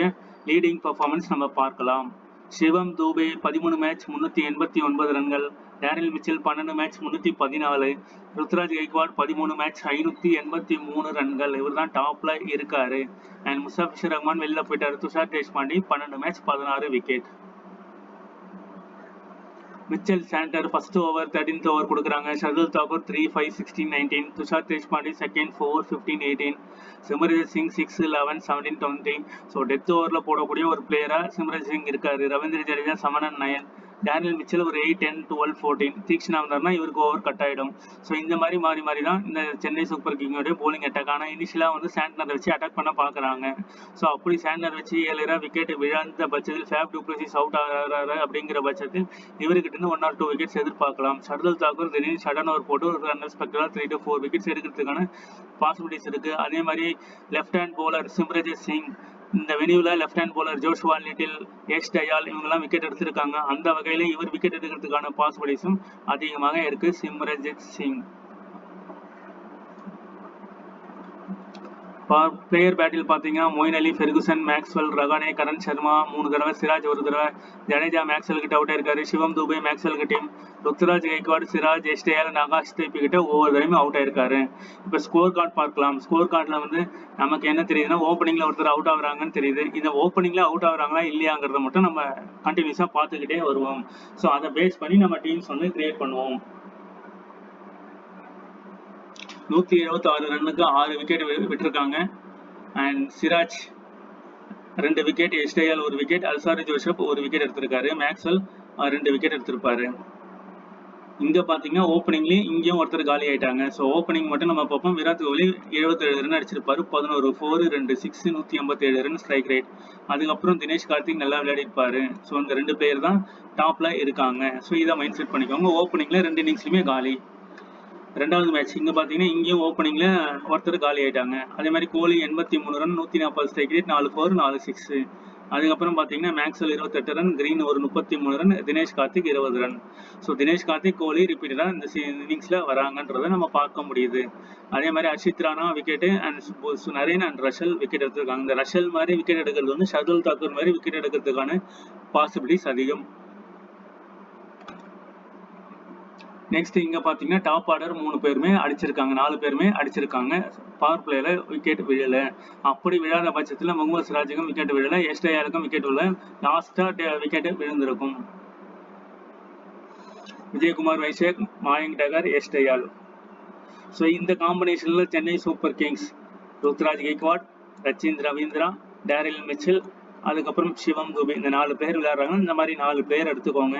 A: லீடிங் பர்ஃபார்மன்ஸ் நம்ம பார்க்கலாம். சிவம் துபே 13 மேட்ச் 389 ரன்கள். Daniel Mitchell 12 match 314, Ruturaj Gaikwad 13 match 583 ரன்கள். இவர் தான் டாப்ல இருக்காரு. அண்ட் முஸ்தாபிஷர் ரஹ்மான் வெளில போயிட்டாரு. Tushar Deshpande 12 match 16 wicket. Mitchell Santner first over 13th over கொடுக்குறாங்க. Shardul Thakur 3, 5, 16, 19, Tushar Deshpande second 4, 15, 18, Simarjeet Singh 6, 11, 17, 20. So death ஓவரில் போடக்கூடிய ஒரு பிளேயரா சிம்ரஜித் சிங் இருக்காரு. Ravindra Jadeja 7 and 9, Daniel Mitchell ஒரு 8, 10, 12, 14. தீக்ஷனா வந்தார்னா இவருக்கு ஓவர் கட் ஆகிடும். ஸோ இந்த மாதிரி மாறி மாறி தான் இந்த சென்னை சூப்பர் கிங்கோடைய போலிங் அட்டாக். ஆனால் இனிஷியலாக வந்து சாண்ட்னரை வச்சு அட்டாக் பண்ண பார்க்குறாங்க. ஸோ அப்படி சாண்ட்னர் வச்சு 7 விக்கெட் விழாந்த பட்சத்தில் ஃபேப் டு பிளஸிஸ் அவுட் ஆகிறாரு. அப்படிங்கிற பட்சத்தில் இவர்கிட்ட இருந்து 1 or 2 விக்கெட்ஸ் எதிர்பார்க்கலாம். ஷர்துல் தாக்கூர் திடீர்னு ஷடன் ஓவர் போட்டு ஒரு அன்எக்ஸ்பெக்டடாக 3 to 4 விக்கெட்ஸ் எடுக்கிறதுக்கான பாசிபிலிட்டிஸ் இருக்கு. அதே மாதிரி left hand bowler Simarjeet Singh, இந்த வெனியூல left hand bowler Joshua Little, Yash Dayal இவங்கெல்லாம் விக்கெட் எடுத்திருக்காங்க. அந்த வகையில இவர் விக்கெட் எடுக்கிறதுக்கான பாசிபிலிட்டிஸும் அதிகமாக இருக்கு சிம்ரஜித் சிங். பிளேயர் பேட்டில் பார்த்தீங்கன்னா மொயின் அலி, ஃபெர்குசன், மேக்ஸ்வெல், ரகானே, கரண் சர்மா 3 தடவை, சிராஜ் 1 தடவை, ஜடேஜா மேக்ஸ்வெல் கிட்ட அவுட் ஆயிருக்காரு, சிவம் துபே மேக்ஸ்வெல் கிட்டையும், ருத்ராஜ் கெய்க்வாட், சிராஜ், யஷ் தயால், ஆகாஷ் தீப் கிட்ட ஒவ்வொரு தடவையும் அவுட் ஆயிருக்காரு. இப்போ ஸ்கோர் கார்டு பார்க்கலாம். ஸ்கோர் கார்டில் வந்து நமக்கு என்ன தெரியுதுன்னா ஓப்பனிங்ல ஒருத்தர் அவுட் ஆகுறாங்கன்னு தெரியுது. இந்த ஓப்பனிங்ல அவுட் ஆகுறாங்களா இல்லையாங்கிறத மட்டும் நம்ம கண்டினியூஸா பார்த்துக்கிட்டே வருவோம். ஸோ அதை பேஸ் பண்ணி நம்ம டீம்ஸ் வந்து கிரியேட் பண்ணுவோம். 176 ரன்னுக்கு 6 விக்கெட் விட்டுருக்காங்க. And Siraj 2 wicket, Yash Dayal 1 wicket, Alzarri Joseph 1 wicket எடுத்திருக்காரு, மேக்ஸ்வெல் 2 விக்கெட் எடுத்திருப்பாரு. இங்க பாத்தீங்கன்னா ஓப்பனிங்லயும் இங்கேயும் ஒருத்தர் காலி ஆயிட்டாங்க. ஸோ ஓப்பனிங் மட்டும் நம்ம பார்ப்போம். Virat Kohli 77 run அடிச்சிருப்பாரு, 11 4, 2 6, 187 run strike rate. அதுக்கப்புறம் தினேஷ் கார்த்திக் நல்லா விளையாடிருப்பாரு. ஸோ இந்த 2 பிளேயர் தான் டாப்ல இருக்காங்க. ஸோ இதை மைண்ட் செட் பண்ணிக்கோங்க. ஓப்பனிங்ல 2 இன்னிங்ஸ்லயுமே காலி. ரெண்டாவது மேட்ச் இங்க பாத்தீங்கன்னா இங்கேயும் ஓப்பனிங்ல ஒருத்தர் காலி ஆயிட்டாங்க. அதே மாதிரி கோலி 83 ரன், 140 ஸ்ட்ரைக் ரேட், 4 4, 4 6. அதுக்கப்புறம் பாத்தீங்கன்னா மேக்ஸ்வெல் 28 ரன், கிரீன் ஒரு 33 run, Dinesh Karthik 20 run. So Dinesh Karthik, Kohli ரிப்பீட்டடா இந்த இன்னிங்ஸ்ல வராங்கன்றத நம்ம பார்க்க முடியுது. அதே மாதிரி Harshit Rana wicket and Narine and Russell wicket எடுத்திருக்காங்க. இந்த ரஷல் மாதிரி விக்கெட் எடுக்கிறது வந்து ஷர்துல் தாக்கூர் மாதிரி விக்கெட் எடுக்கிறதுக்கான பாசிபிலிட்டிஸ் அதிகம். நெக்ஸ்ட் இங்க பாத்தீங்கன்னா டாப் ஆர்டர் 3 பேருமே அடிச்சிருக்காங்க, 4 பேருமே அடிச்சிருக்காங்க. பவர் பிளேல விக்கெட் விழல. அப்படி விழாத பட்சத்துல முகமது சிராஜுக்கும் விக்கெட் விழல, யஷ் தயாலுக்கும் விக்கெட் விழல, லாஸ்டா விக்கெட் விழுந்திருக்கும். விஜயகுமார் வைசேக், மாயங்க் டகர், யஷ் தயால். ஸோ இந்த காம்பினேஷன்ல Chennai super Kings Ruturaj Gaikwad, Rachin Ravindra, Daryl Mitchell, அதுக்கப்புறம் சிவம் துபே, இந்த 4 பேர் விளையாடுறாங்க. இந்த மாதிரி 4 பேர் எடுத்துக்கோங்க.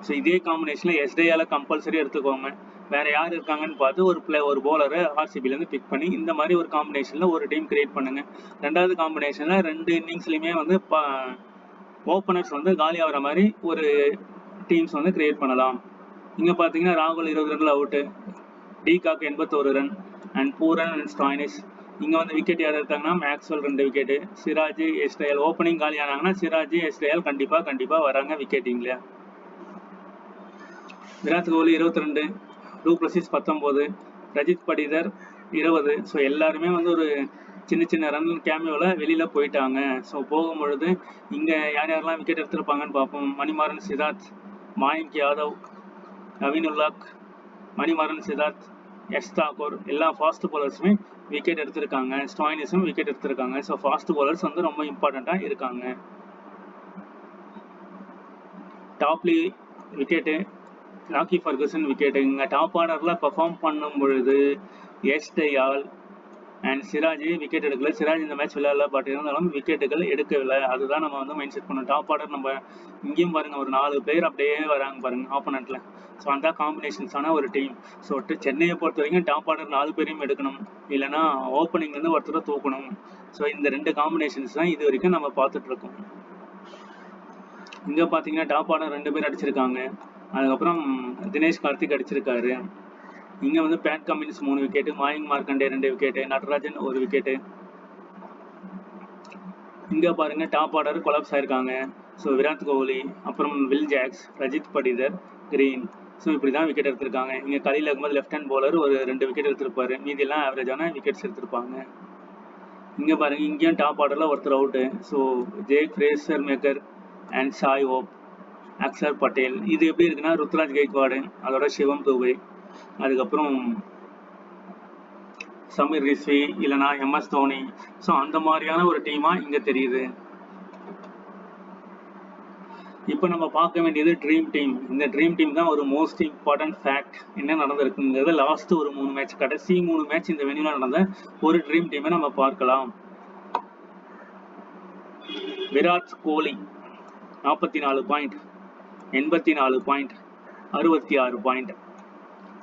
A: ஸோ இதே காம்பினேஷன்ல எஸ் தயால கம்பல்சரி எடுத்துக்கோங்க. வேற யார் இருக்காங்கன்னு பார்த்து ஒரு போலரை ஆர்சிபிலேருந்து பிக் பண்ணி இந்த மாதிரி ஒரு காம்பினேஷன்ல ஒரு டீம் கிரியேட் பண்ணுங்க. ரெண்டாவது காம்பினேஷன்ல 2 இன்னிங்ஸ்லயுமே வந்து ஓப்பனர்ஸ் வந்து காலி ஆகிற மாதிரி ஒரு டீம்ஸ் வந்து கிரியேட் பண்ணலாம். இங்க பாத்தீங்கன்னா ராகுல் 20 ரன்ல out, de Kock 81 run, and Pooran and Stoinis. இங்க வந்து விக்கெட் யார் எடுத்தாங்கன்னா Maxwell 2 wicket, Siraj, Yash Dayal. Opening காலி ஆனாங்கன்னா சிராஜ், யஷ் தயால் கண்டிப்பா வராங்க விக்கெட்டிங்ல. Virat Kohli 22, du Plessis 19, Rajat Patidar 20. So எல்லாருமே வந்து ஒரு சின்ன ரன் கேமியோல வெளியில போயிட்டாங்க. ஸோ போகும்பொழுது இங்க யாரெல்லாம் விக்கெட் எடுத்திருப்பாங்கன்னு பார்ப்போம். மணிமாறன் சித்தார்த், மாயங்க் யாதவ், நவீன் உல்லாக், மணிமாறன் சித்தார்த், யஷ் தாக்கூர், எல்லா ஃபாஸ்ட் போலர்ஸுமே விக்கெட் எடுத்திருக்காங்க. ஸ்டாய்னிஸும் விக்கெட் எடுத்திருக்காங்க. ஸோ ஃபாஸ்ட் போலர்ஸ் வந்து ரொம்ப இம்பார்ட்டண்டா இருக்காங்க. Topley wicket, Lockie Ferguson wicket. இங்க டாப் ஆர்டர்ல பெர்ஃபார்ம் பண்ணும் பொழுது யஷ் தயால் அண்ட் சிராஜ் விக்கெட் எடுக்கல. சிராஜ் இந்த மேட்ச் விளையாடல, பட் இருந்தாலும் விக்கெட்டுகள் எடுக்கவில்லை. அதுதான் நம்ம வந்து மைண்ட் செட் பண்ணணும். டாப் ஆர்டர் நம்ம இங்கேயும் பாருங்க ஒரு 4 பேர் அப்படியே வராங்க பாருங்க ஆப்போனண்ட்ல. ஸோ அந்த காம்பினேஷன்ஸான ஒரு டீம். ஸோ சென்னையை பொறுத்த வரைக்கும் டாப் ஆர்டர் 4 பேரையும் எடுக்கணும், இல்லைன்னா ஓப்பனிங்ல இருந்து ஒருத்தரை தூக்கணும். ஸோ இந்த 2 காம்பினேஷன்ஸ் தான் இது வரைக்கும் நம்ம பார்த்துட்டு இருக்கோம். இங்க பாத்தீங்கன்னா டாப் ஆர்டர் 2 பேர் அடிச்சிருக்காங்க. அதுக்கப்புறம் தினேஷ் கார்த்திக் அடிச்சிருக்காரு. இங்க வந்து Pat Cummins 3 wicket, Mayank Markande 2 wicket, Natarajan 1 wicket. இங்க பாருங்க டாப் ஆர்டர் கொலாப்ஸ் ஆயிருக்காங்க. ஸோ விராட் கோலி, அப்புறம் Will Jacks, Rajat Patidar, Green. So இப்படிதான் விக்கெட் எடுத்திருக்காங்க. இங்க Khaleel Ahmed left hand bowler ஒரு 2 விக்கெட் எடுத்திருப்பாரு. மீதி எல்லாம் ஆவரேஜான விக்கெட்ஸ் எடுத்திருப்பாங்க. இங்க பாருங்க இங்கேயும் டாப் ஆர்டர்ல ஒருத்தர் out. So J Fraser McGurk and Shai Hope. Axar Patel. இது எப்படி இருக்குன்னா ருத்ராஜ் கைக்வாடு, அதோட சிவம் துபே, அதுக்கப்புறம் சமீர் ரிஸ்வி, இல்லைனா MS தோனி. ஸோ அந்த மாதிரியான ஒரு டீமாக இங்கே தெரியுது. இப்போ நம்ம பார்க்க வேண்டியது ட்ரீம் டீம். இந்த ட்ரீம் டீம் தான் ஒரு மோஸ்ட் இம்பார்ட்டன்ட் ஃபேக்ட். என்ன நடந்திருக்குங்கிறது லாஸ்ட் ஒரு 3 மேட்ச், கடைசி 3 மேட்ச் இந்த வெனியூல நடந்த ஒரு ட்ரீம் டீமை நம்ம பார்க்கலாம். Virat Kohli 44 point, 84 point, 66 point.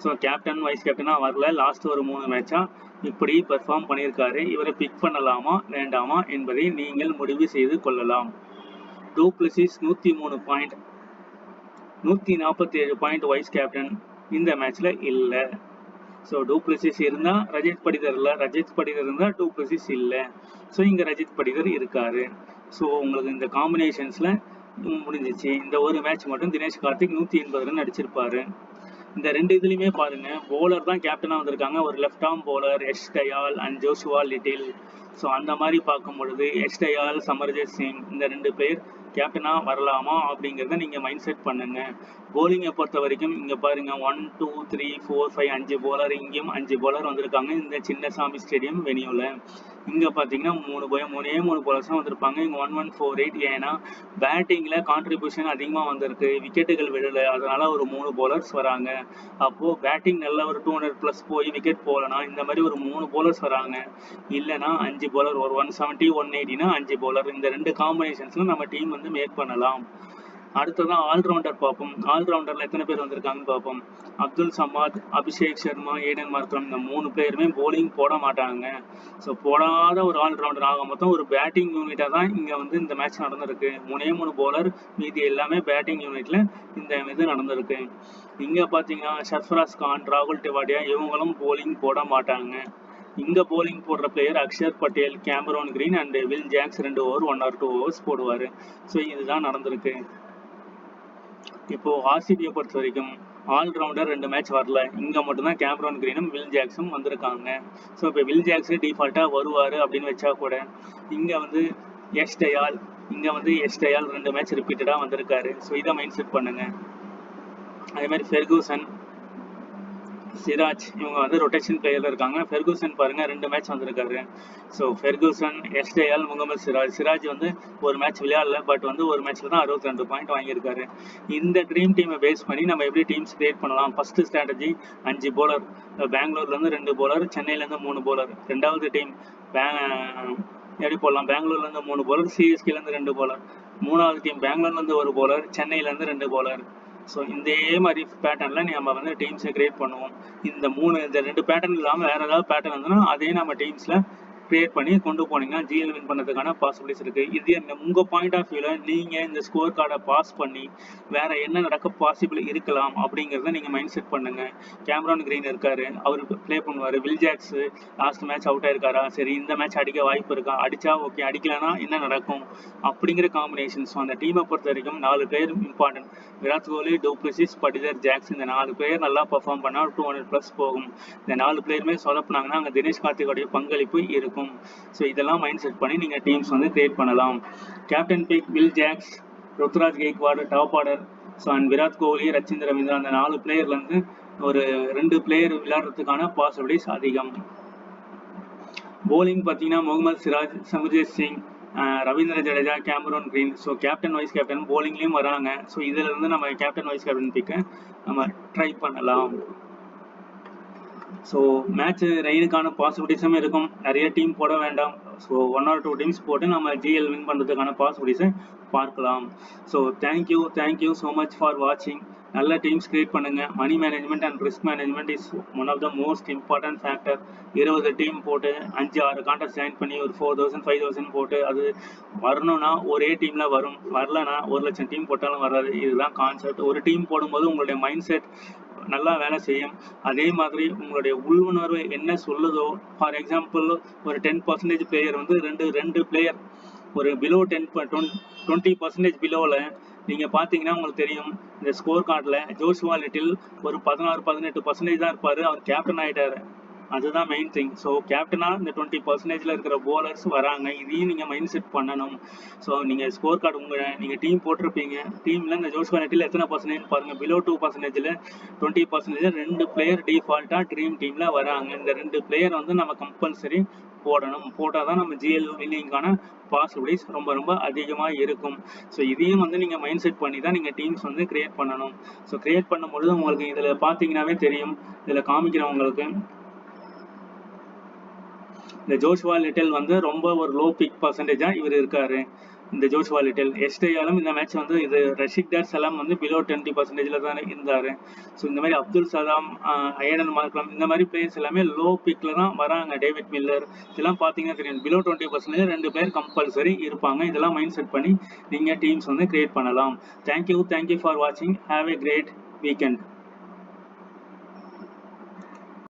A: So captain wise கேப்டனாக வரல. லாஸ்ட் ஒரு 3 மேட்சாக இப்படி பெர்ஃபார்ம் பண்ணியிருக்காரு. இவரை பிக் பண்ணலாமா வேண்டாமா என்பதை நீங்கள் முடிவு செய்து கொள்ளலாம். Du Plessis 103 point, 147 point vice captain இந்த மேட்ச்ல இல்லை. ஸோ டூ பிளஸிஸ் இருந்தால் ரஜித் படிதர் இல்லை, ரஜித் படிதர் இருந்தால் டூ பிளஸிஸ் இல்லை. ஸோ இங்கே ரஜித் படிதர் இருக்காரு. ஸோ உங்களுக்கு இந்த காம்பினேஷன்ஸில் முடிஞ்சிச்சு. இந்த ஒரு மேட்ச் மட்டும் தினேஷ் கார்த்திக் 180 ரன் அடிச்சிருப்பாரு. இந்த ரெண்டு இதுலையுமே பாருங்க போலர் தான் கேப்டனாக வந்திருக்காங்க. ஒரு லெஃப்ட் ஆர்ம் போலர் எஸ் Dayal and Joshua Little. So அந்த மாதிரி பார்க்கும் பொழுது எஸ் டயால், சமர்ஜித் சிங் இந்த 2 பேர் கேப்டனாக வரலாமா அப்படிங்கிறத நீங்கள் மைண்ட் செட் பண்ணுங்க. போலிங்கை பொறுத்த வரைக்கும் இங்கே பாருங்க 1 2 3 4 5 5 போலர், இங்கேயும் 5 போலர் வந்திருக்காங்க இந்த சின்னசாமி ஸ்டேடியம் வெனியூவில். இங்கே பார்த்தீங்கன்னா 3 போலர்ஸ் தான் வந்திருப்பாங்க. இங்கே 1148. ஏன்னா பேட்டிங்கில் கான்ட்ரிபியூஷன் அதிகமாக வந்திருக்கு, விக்கெட்டுகள் விழலை, அதனால ஒரு 3 போலர்ஸ் வராங்க. அப்போது பேட்டிங் நல்ல ஒரு 200+ போய் விக்கெட் போகலனா இந்த மாதிரி ஒரு 3 போலர்ஸ் வராங்க. இல்லைனா 5 போலர், ஒரு 170 180னா 5 போலர். இந்த 2 காம்பினேஷன்ஸில் நம்ம டீம் வந்து மேக் பண்ணலாம். அடுத்ததான் ஆல்ரவுண்டர் பார்ப்போம். ஆல்ரவுண்டரில் எத்தனை பேர் வந்திருக்காங்கன்னு பார்ப்போம். அப்துல் சமாத், அபிஷேக் சர்மா, ஏடன் மார்க்ரம் இந்த 3 பேருமே போலிங் போட மாட்டாங்க. ஸோ போடாத ஒரு ஆல்ரவுண்டர் ஆக மொத்தம் ஒரு பேட்டிங் யூனிட்டாக தான் இங்கே வந்து இந்த மேட்ச் நடந்திருக்கு. 3 போலர், மீதி எல்லாமே பேட்டிங் யூனிட்டில் இந்த இது நடந்திருக்கு. இங்கே பார்த்தீங்கன்னா சர்ஃபராஸ் கான், ராகுல் டெவாடியா இவங்களும் போலிங் போட மாட்டாங்க. இங்கே போலிங் போடுற player Axar Patel, Cameron Green and Will Jacks 2 over 1 or 2 overs போடுவார். ஸோ இதுதான் நடந்திருக்கு. இப்போ ஆர்சிபியை பொறுத்த வரைக்கும் ஆல்ரவுண்டர் 2 மேட்ச் வரல. இங்கே மட்டும்தான் கேமரோன் கிரீனும் வில் ஜாக்ஸும் வந்திருக்காங்க. ஸோ இப்போ வில் ஜாக்ஸு டிஃபால்ட்டாக வருவார் அப்படின்னு வச்சா கூட இங்கே வந்து எஸ் டயால் 2 மேட்ச் ரிப்பீட்டடாக வந்திருக்காரு. ஸோ இதை மைண்ட் செட் பண்ணுங்க. அதே மாதிரி ஃபெர்கூசன், சிராஜ் இவங்க வந்து ரொட்டேஷன் பிளேயரில் இருக்காங்க. ஃபெர்கூசன் பாருங்க 2 மேட்ச் வந்திருக்காரு. ஸோ ஃபெர்கூசன், எஸ் டயால், முகமது சிராஜ். சிராஜ் வந்து ஒரு மேட்ச் விளையாடல, பட் வந்து ஒரு மேட்ச்ல தான் 62 பாயிண்ட் வாங்கியிருக்காரு. இந்த ட்ரீம் டீமை பேஸ் பண்ணி நம்ம எப்படி டீம்ஸ் கிரியேட் பண்ணலாம். ஃபர்ஸ்ட் ஸ்ட்ராட்டஜி 5 போலர், பெங்களூர்லேருந்து 2 போலர், சென்னையிலேருந்து 3 போலர். ரெண்டாவது டீம் எப்படி போடலாம், பெங்களூர்லேருந்து 3 போலர், சிஎஸ்கேலேருந்து 2 போலர். மூணாவது டீம் பெங்களூர்லேருந்து 1 போலர், சென்னையிலேருந்து 2 போலர். ஸோ இதே மாதிரி பேட்டர்னில் நம்ம வந்து டீம்ஸை கிரியேட் பண்ணுவோம். இந்த 2 பேட்டர்ன் இல்லாமல் வேறு ஏதாவது பேட்டர்ன் இருந்ததுன்னா அதே நம்ம டீம்ஸில் கிரியேட் பண்ணி கொண்டு போனீங்கன்னா ஜிஎல் வின் பண்ணுறதுக்கான பாசிபிலிட்டிஸ் இருக்குது. இது உங்கள் பாயிண்ட் ஆஃப் வியூவில் நீங்கள் இந்த ஸ்கோர் கார்டை பாஸ் பண்ணி வேறு என்ன நடக்க பாசிபிள் இருக்கலாம் அப்படிங்கிறத நீங்கள் மைண்ட் செட் பண்ணுங்கள். கேமரான் கிரீன் இருக்கார், அவர் ப்ளே பண்ணுவார். Will Jacks last match out ஆயிருக்காரா, சரி இந்த மேட்ச் அடிக்க வாய்ப்பு இருக்கா, அடித்தா ஓகே, அடிக்கலன்னா என்ன நடக்கும் அப்படிங்கிற காம்பினேஷன்ஸ். அந்த டீமை பொறுத்த வரைக்கும் 4 பேர் important. Virat Kohli, two Plessis, Patidar, Jacks இந்த 4 பேர் நல்லா பர்ஃபார்ம் பண்ணால் 200+ போகும். இந்த 4 பேருமே சொதப்பினாங்கன்னா அங்கே தினேஷ் கார்த்திகோடைய பங்களிப்பு இருக்கும். ஸோ இதெல்லாம் மைண்ட் செட் பண்ணி நீங்கள் டீம்ஸ் வந்து கிரியேட் பண்ணலாம். Captain pick Will Jacks, Ruturaj Gaikwad top order. So and Virat Kohli, Rachin Ravindra அந்த 4 பிளேயர்லேருந்து ஒரு 2 பிளேயர் விளையாடுறதுக்கான பாசிபிலிட்டிஸ் அதிகம். போலிங் பார்த்தீங்கன்னா Mohammed Siraj, Simarjeet Singh, Ravindra Jadeja, Cameron Green. So captain vice captain போலிங்லேயும் வராங்க. ஸோ இதிலிருந்து நம்ம கேப்டன் வைஸ் கேப்டன் பிக்கை நம்ம ட்ரை பண்ணலாம். ஸோ மேட்ச் ரெயினுக்கான பாசிபிலிட்டிஸும் இருக்கும். நிறைய டீம் போட வேண்டாம். ஸோ 1 or 2 டீம்ஸ் போட்டு நம்ம ஜிஎல் வின் பண்ணுறதுக்கான பாசிபிலிட்டிஸை பார்க்கலாம். So thank you so much for வாட்சிங். நல்ல டீம்ஸ் கிரியேட் பண்ணுங்க. Money management and risk management is one of the most important factor. 20 team போட்டு 5-6 கான்ட்ராக்ட் ஜாயின் பண்ணி ஒரு 4000 5000 போட்டு அது வரணும்னா ஒரே டீமில் வரும், வரலன்னா 1,00,000 டீம் போட்டாலும் வராது. இதுதான் கான்செப்ட். ஒரு டீம் போடும்போது உங்களுடைய மைண்ட் செட் நல்லா வேலை செய்யும். அதே மாதிரி உங்களுடைய உள்வுணர்வு என்ன சொல்லுதோ, ஃபார் எக்ஸாம்பிள் ஒரு 10% பிளேயர் வந்து ரெண்டு பிளேயர் ஒரு பிலோ 20% பிலோவில் நீங்கள் பார்த்தீங்கன்னா உங்களுக்கு தெரியும். இந்த ஸ்கோர் கார்டில் ஜோஷுவா லிட்டில் ஒரு 16-18% தான் இருப்பார். அவர் கேப்டன் ஆகிட்டார். அதுதான் மெயின் திங். ஸோ கேப்டனாக இந்த 20% இருக்கிற போலர்ஸ் வராங்க, இதையும் நீங்கள் மைண்ட் செட் பண்ணணும். ஸோ நீங்கள் ஸ்கோர் கார்டு நீங்கள் டீம் போட்டிருப்பீங்க, டீமில் இந்த ஜோஷ்வா நெட்டில் எத்தனை பர்சன்டேஜ் பாருங்கள், பிலோ 2%, 20% 2 பிளேயர் டிஃபால்ட்டாக ட்ரீம் டீமில் வராங்க. இந்த 2 பிளேயர் வந்து நம்ம கம்பல்சரி போடணும். போட்டால் தான் நம்ம ஜிஎல் வின்னிங்கான பாசிபிலிட்டிஸ் ரொம்ப ரொம்ப அதிகமாக இருக்கும். ஸோ இதையும் வந்து நீங்கள் மைண்ட் செட் பண்ணி தான் நீங்கள் டீம்ஸ் வந்து கிரியேட் பண்ணணும். ஸோ கிரியேட் பண்ணும்பொழுது உங்களுக்கு இதில் பார்த்தீங்கன்னாவே தெரியும், இதில் காமிக்கிறவங்களுக்கு இந்த ஜோஷ்வா லிட்டில் வந்து ரொம்ப ஒரு லோ பிக் பர்சன்டேஜாக இவர் இருக்காரு. இந்த ஜோஷ்வா லிட்டில் எஸ்டேயாலும் இந்த மேட்ச் வந்து இது ரஷிக் தார் சலாம் வந்து பிலோ 20% தான் இருந்தார். ஸோ இந்த மாதிரி அப்துல் சலாம், ஐடன் மார்க்ரம், இந்த மாதிரி பிளேயர்ஸ் எல்லாமே லோ பிக்கில் தான் வராங்க. டேவிட் மில்லர் இதெல்லாம் பார்த்தீங்கன்னா தெரியும், பிலோ 20% 2 பிளேயர் கம்பல்சரி இருப்பாங்க. இதெல்லாம் மைண்ட் செட் பண்ணி நீங்கள் டீம்ஸ் வந்து கிரியேட் பண்ணலாம். தேங்க்யூ ஃபார் வாட்சிங். Have a great weekend.